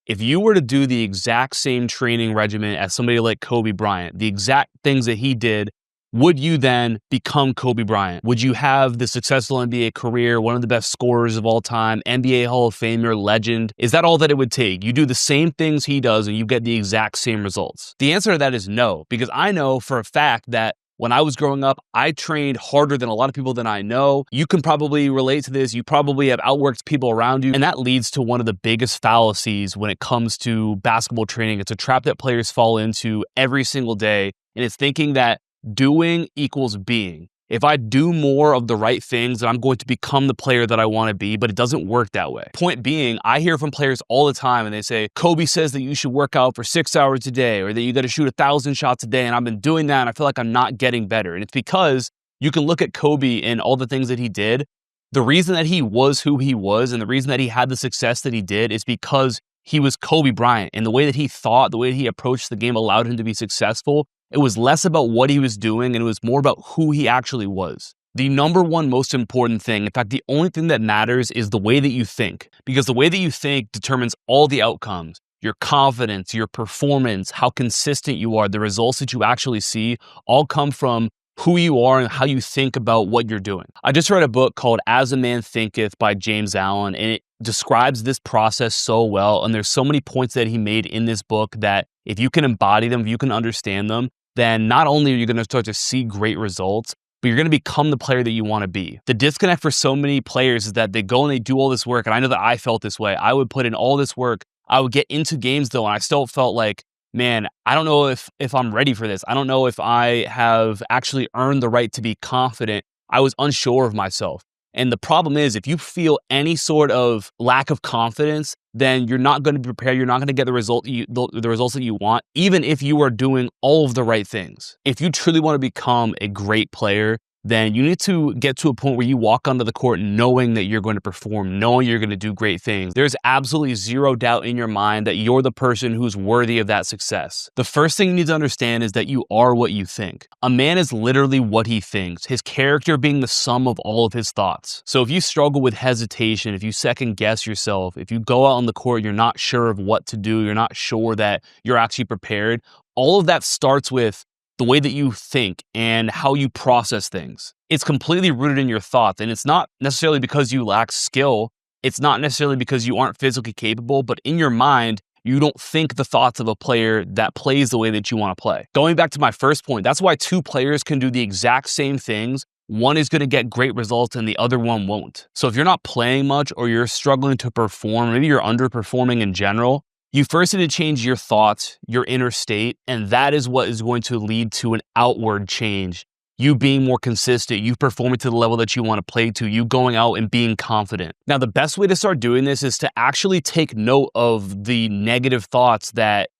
If you were to do the exact same training regimen as somebody like Kobe Bryant, the exact things that he did, would you then become Kobe Bryant? Would you have the successful NBA career, one of the best scorers of all time, NBA Hall of Famer, legend? Is that all that it would take? You do the same things he does and you get the exact same results. The answer to that is no, because I know for a fact that when I was growing up, I trained harder than a lot of people that I know. You can probably relate to this. You probably have outworked people around you. And that leads to one of the biggest fallacies when it comes to basketball training. It's a trap that players fall into every single day. And it's thinking that doing equals being. If I do more of the right things, then I'm going to become the player that I want to be, but it doesn't work that way. Point being, I hear from players all the time and they say, Kobe says that you should work out for 6 hours a day or that you got to shoot 1,000 shots a day. And I've been doing that and I feel like I'm not getting better. And it's because you can look at Kobe and all the things that he did. The reason that he was who he was and the reason that he had the success that he did is because he was Kobe Bryant. And the way that he thought, the way that he approached the game allowed him to be successful. It was less about what he was doing and it was more about who he actually was. The number one most important thing, in fact, the only thing that matters is the way that you think, because the way that you think determines all the outcomes. Your confidence, your performance, how consistent you are, the results that you actually see all come from who you are and how you think about what you're doing. I just read a book called As a Man Thinketh by James Allen, and it describes this process so well. And there's so many points that he made in this book that if you can embody them, if you can understand them, then not only are you going to start to see great results, but you're going to become the player that you want to be. The disconnect for so many players is that they go and they do all this work. And I know that I felt this way. I would put in all this work. I would get into games though, and I still felt like, man, I don't know if I'm ready for this. I don't know if I have actually earned the right to be confident. I was unsure of myself. And the problem is, if you feel any sort of lack of confidence, then you're not going to be prepared. You're not going to get the results that you want, even if you are doing all of the right things. If you truly want to become a great player, then you need to get to a point where you walk onto the court knowing that you're going to perform, knowing you're going to do great things. There's absolutely zero doubt in your mind that you're the person who's worthy of that success. The first thing you need to understand is that you are what you think. A man is literally what he thinks, his character being the sum of all of his thoughts. So if you struggle with hesitation, if you second guess yourself, if you go out on the court, you're not sure of what to do, you're not sure that you're actually prepared, all of that starts with the way that you think and how you process things. It's completely rooted in your thoughts, and it's not necessarily because you lack skill. It's not necessarily because you aren't physically capable, but in your mind, you don't think the thoughts of a player that plays the way that you want to play. Going back to my first point, that's why two players can do the exact same things. One is going to get great results and the other one won't. So if you're not playing much or you're struggling to perform, maybe you're underperforming in general, you first need to change your thoughts, your inner state, and that is what is going to lead to an outward change. You being more consistent, you performing to the level that you want to play to, you going out and being confident. Now, the best way to start doing this is to actually take note of the negative thoughts that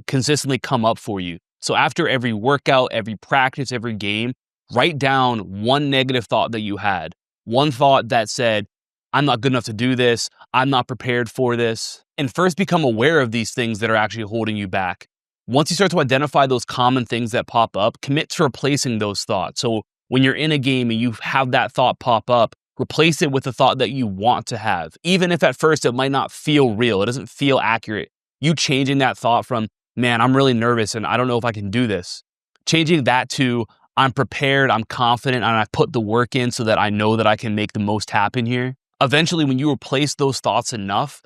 consistently come up for you. So after every workout, every practice, every game, write down one negative thought that you had. One thought that said, I'm not good enough to do this. I'm not prepared for this. And first become aware of these things that are actually holding you back. Once you start to identify those common things that pop up, commit to replacing those thoughts. So when you're in a game and you have that thought pop up, replace it with a thought that you want to have. Even if at first it might not feel real, it doesn't feel accurate. You changing that thought from, man, I'm really nervous and I don't know if I can do this. Changing that to, I'm prepared, I'm confident, and I put the work in so that I know that I can make the most happen here. Eventually, when you replace those thoughts enough,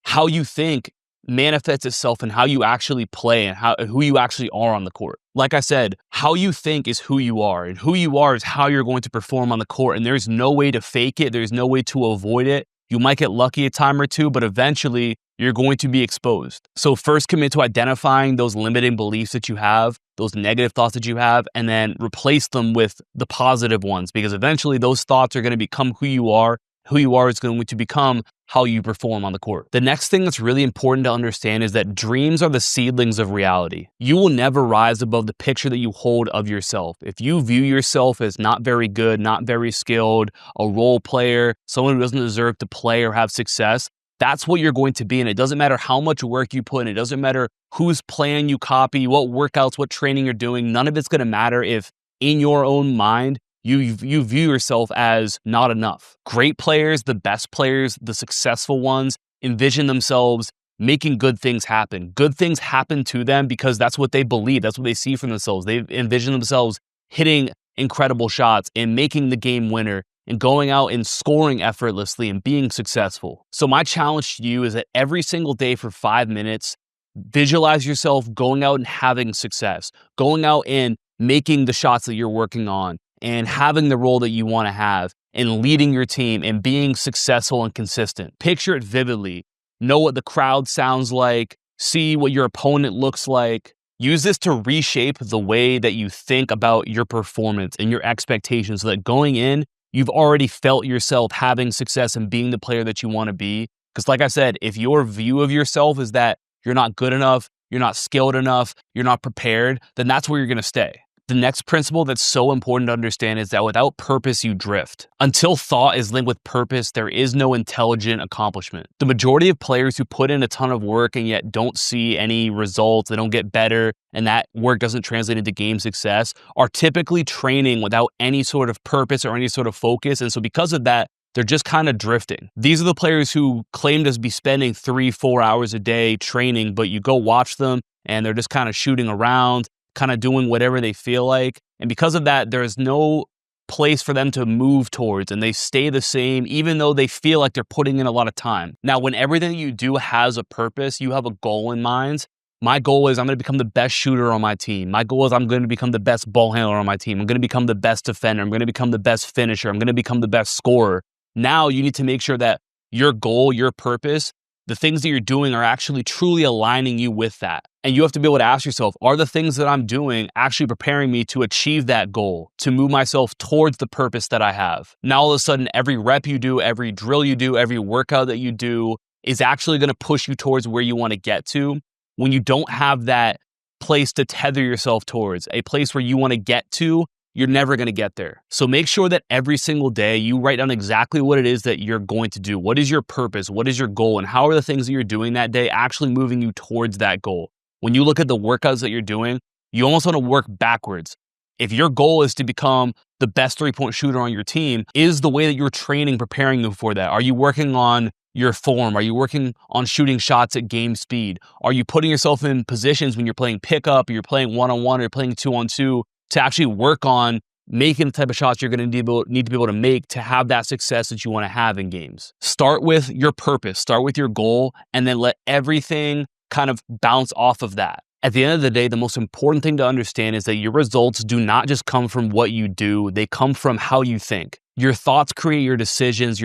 how you think manifests itself in how you actually play and who you actually are on the court. Like I said, how you think is who you are, and who you are is how you're going to perform on the court. And there's no way to fake it. There's no way to avoid it. You might get lucky a time or two, but eventually you're going to be exposed. So first commit to identifying those limiting beliefs that you have, those negative thoughts that you have, and then replace them with the positive ones, because eventually those thoughts are going to become who you are. Who you are is going to become how you perform on the court. The next thing that's really important to understand is that dreams are the seedlings of reality. You will never rise above the picture that you hold of yourself. If you view yourself as not very good, not very skilled, a role player, someone who doesn't deserve to play or have success, that's what you're going to be. And it doesn't matter how much work you put in. It doesn't matter whose plan you copy, what workouts, what training you're doing. None of it's going to matter if in your own mind, you view yourself as not enough. Great players, the best players, the successful ones, envision themselves making good things happen. Good things happen to them because that's what they believe. That's what they see from themselves. They envision themselves hitting incredible shots and making the game winner and going out and scoring effortlessly and being successful. So my challenge to you is that every single day for 5 minutes, visualize yourself going out and having success, going out and making the shots that you're working on and having the role that you want to have and leading your team and being successful and consistent. Picture it vividly. Know what the crowd sounds like. See what your opponent looks like. Use this to reshape the way that you think about your performance and your expectations so that going in, you've already felt yourself having success and being the player that you want to be. Because like I said, if your view of yourself is that you're not good enough, you're not skilled enough, you're not prepared, then that's where you're going to stay. The next principle that's so important to understand is that without purpose, you drift. Until thought is linked with purpose, there is no intelligent accomplishment. The majority of players who put in a ton of work and yet don't see any results, they don't get better, and that work doesn't translate into game success, are typically training without any sort of purpose or any sort of focus. And so because of that, they're just kind of drifting. These are the players who claim to be spending 3-4 hours a day training, but you go watch them and they're just kind of shooting around, kind of doing whatever they feel like. And because of that, there is no place for them to move towards and they stay the same even though they feel like they're putting in a lot of time. Now, when everything you do has a purpose, you have a goal in mind. My goal is I'm going to become the best shooter on my team. My goal is I'm going to become the best ball handler on my team. I'm going to become the best defender. I'm going to become the best finisher. I'm going to become the best scorer. Now you need to make sure that your goal, your purpose, the things that you're doing are actually truly aligning you with that. And you have to be able to ask yourself, are the things that I'm doing actually preparing me to achieve that goal, to move myself towards the purpose that I have? Now, all of a sudden, every rep you do, every drill you do, every workout that you do is actually going to push you towards where you want to get to. When you don't have that place to tether yourself towards, a place where you want to get to, you're never going to get there. So make sure that every single day you write down exactly what it is that you're going to do. What is your purpose? What is your goal? And how are the things that you're doing that day actually moving you towards that goal? When you look at the workouts that you're doing, you almost want to work backwards. If your goal is to become the best three-point shooter on your team, is the way that you're training preparing you for that? Are you working on your form? Are you working on shooting shots at game speed? Are you putting yourself in positions when you're playing pickup, or you're playing one-on-one, or you're playing two-on-two to actually work on making the type of shots you're going to need to be able to make to have that success that you want to have in games? Start with your purpose, start with your goal, and then let everything kind of bounce off of that. At the end of the day, the most important thing to understand is that your results do not just come from what you do, they come from how you think. Your thoughts create your decisions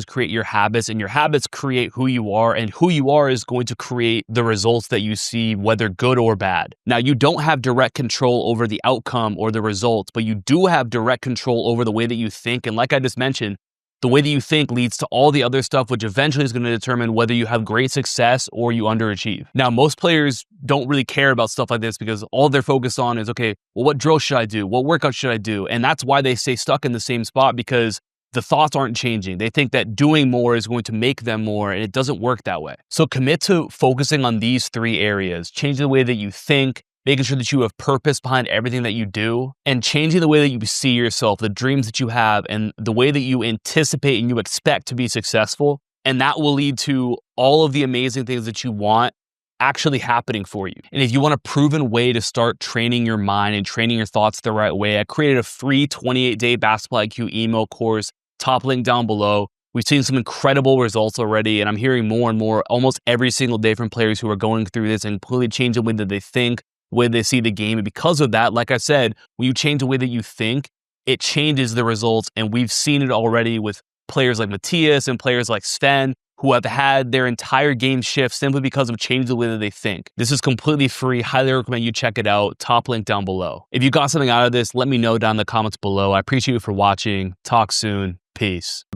create your habits, and your habits create who you are, and who you are is going to create the results that you see, whether good or bad. Now, you don't have direct control over the outcome or the results, but you do have direct control over the way that you think. And like I just mentioned, the way that you think leads to all the other stuff, which eventually is going to determine whether you have great success or you underachieve. Now, most players don't really care about stuff like this because all they're focused on is, okay, well, what drill should I do? What workout should I do? And that's why they stay stuck in the same spot, because the thoughts aren't changing. They think that doing more is going to make them more, and it doesn't work that way. So commit to focusing on these 3 areas: changing the way that you think, making sure that you have purpose behind everything that you do, and changing the way that you see yourself, the dreams that you have, and the way that you anticipate and you expect to be successful. And that will lead to all of the amazing things that you want actually happening for you. And if you want a proven way to start training your mind and training your thoughts the right way, I created a free 28-day Basketball IQ email course, top link down below. We've seen some incredible results already, and I'm hearing more and more almost every single day from players who are going through this and completely changing the way that they think, the way they see the game. And because of that, like I said, when you change the way that you think, it changes the results. And we've seen it already with players like Matthias and players like Sven, who have had their entire game shift simply because of changing the way that they think. This is completely free. Highly recommend you check it out. Top link down below. If you got something out of this, let me know down in the comments below. I appreciate you for watching. Talk soon. Peace.